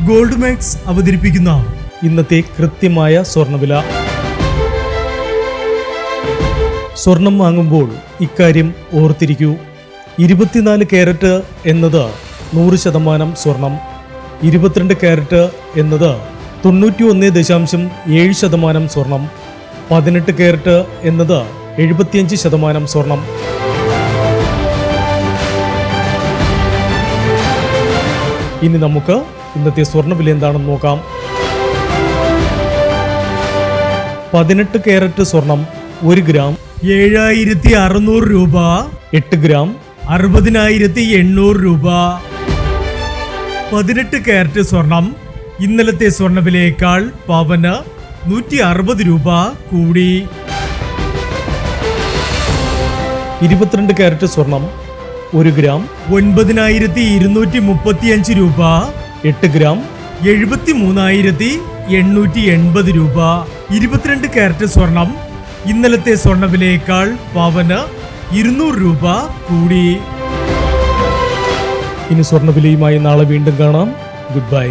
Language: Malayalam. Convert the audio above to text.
ഗോൾഡ് മാക്സ് അവതരിപ്പിക്കുന്ന ഇന്നത്തെ കൃത്യമായ സ്വർണ്ണവില. സ്വർണം വാങ്ങുമ്പോൾ ഇക്കാര്യം ഓർത്തിരിക്കൂ. 24 കാരറ്റ് എന്നത് 100% സ്വർണം, 22 കാരറ്റ് എന്നത് 91.7% സ്വർണം, 18 കാരറ്റ് എന്നത് 75% സ്വർണം. ഇനി നമുക്ക് ഇന്നത്തെ സ്വർണ്ണവില എന്താണെന്ന് നോക്കാം. 18 കാരറ്റ് സ്വർണം 1 ഗ്രാം 7,600 രൂപ, 8 ഗ്രാം 60,800 രൂപ. 18 കാരറ്റ് സ്വർണം ഇന്നലത്തെ സ്വർണ്ണവിലയേക്കാൾ പവന് 160 രൂപ കൂടി. 22 കാരറ്റ് സ്വർണം 1 ഗ്രാം 9,235 രൂപ, 8 ഗ്രാം 73,880 രൂപ. 22 കാരറ്റ് സ്വർണം ഇന്നലത്തെ സ്വർണ്ണവിലയേക്കാൾ പവന് 200 രൂപ കൂടി. ഇനി സ്വർണ്ണവിലയുമായി നാളെ വീണ്ടും കാണാം. Good bye.